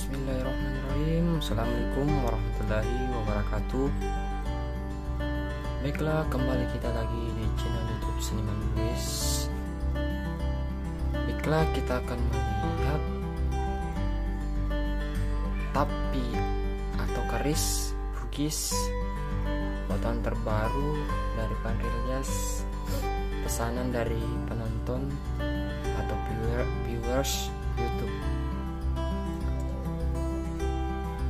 Bismillahirrahmanirrahim. Assalamualaikum warahmatullahi wabarakatuh. Baiklah, kembali kita lagi di channel YouTube Seniman Nulis. Baiklah, kita akan melihat tapi atau keris Bugis, buatan terbaru dari Pandrilyas, pesanan dari penonton atau viewers YouTube,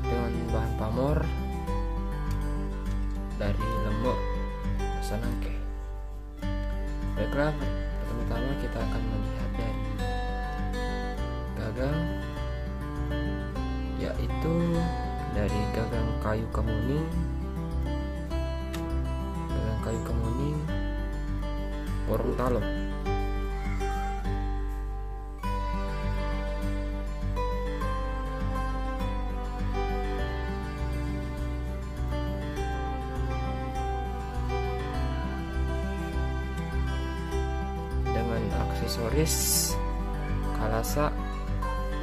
dengan bahan pamor dari Lembok Sanangke. Baiklah, pertama-tama kita akan melihat dari gagang, yaitu dari gagang kayu kemuning, Gorontalo. Dengan aksesoris kalasa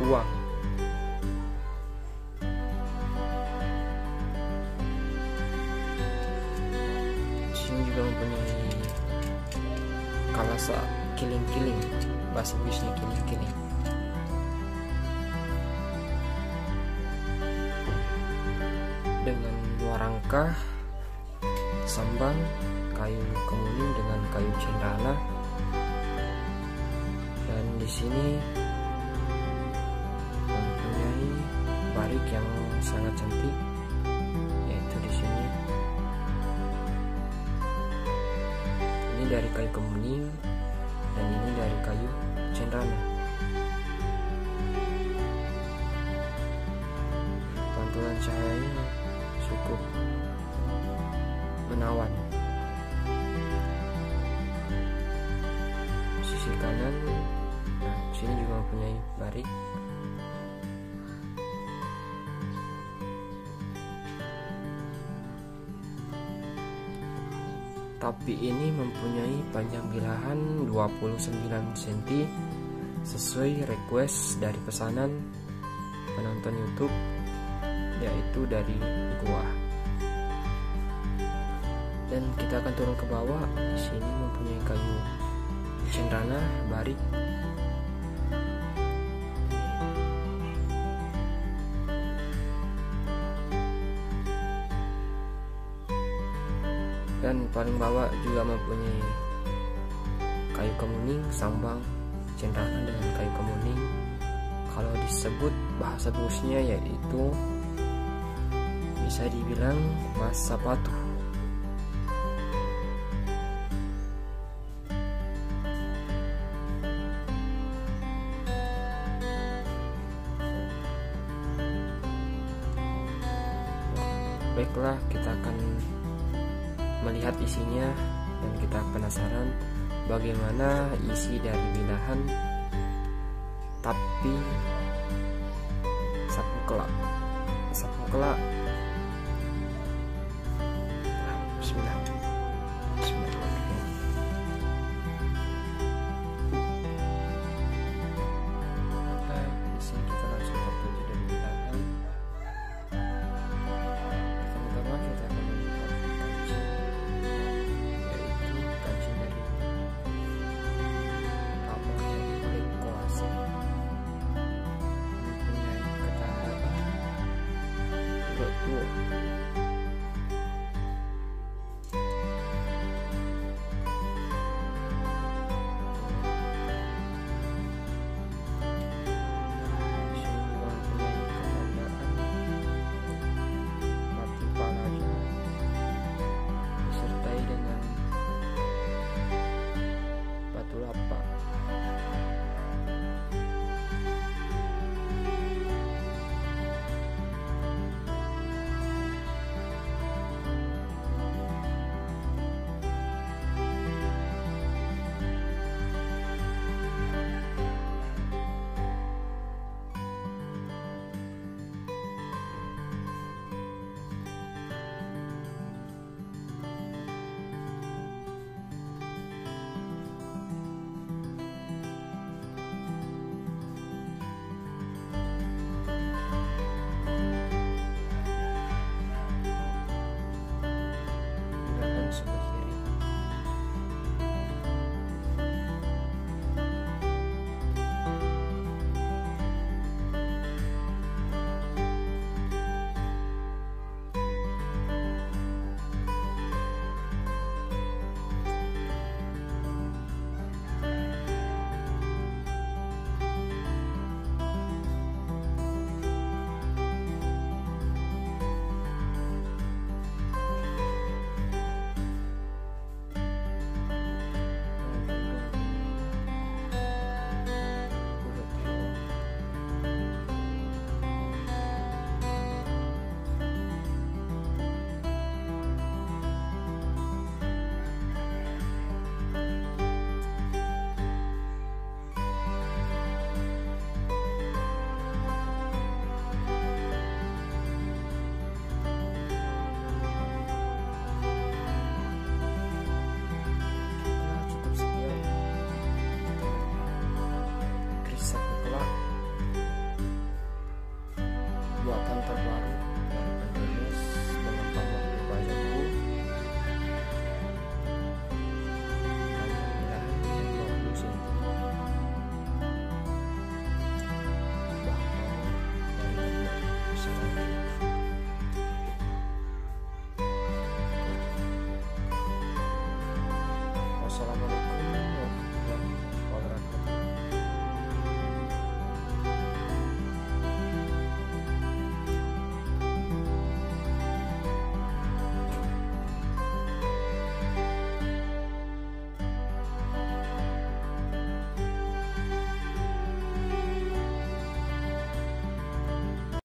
uang. Sini juga mempunyai kalasa kiling-kiling, bahasa Bugisnya kiling-kiling. Dengan dua rangka sambang kayu kemuning dengan kayu cendana, dan di sini mempunyai barik yang sangat cantik, yaitu di sini ini dari kayu kemuning dan ini dari kayu cendana. Pantulan cahayanya cukup menawan. Sisi kanan, nah sini juga mempunyai barik. Tapi ini mempunyai panjang bilahan 29 cm sesuai request dari pesanan penonton YouTube, yaitu dari gua. Dan kita akan turun ke bawah. Di sini mempunyai kayu cendana barik. Dan paling bawah juga mempunyai kayu kemuning sambang cendana dengan kayu kemuning. Kalau disebut bahasa Bugisnya yaitu bisa dibilang mas sapatu. Baiklah, kita akan melihat isinya dan kita penasaran bagaimana isi dari bilahan tapi sapu kelak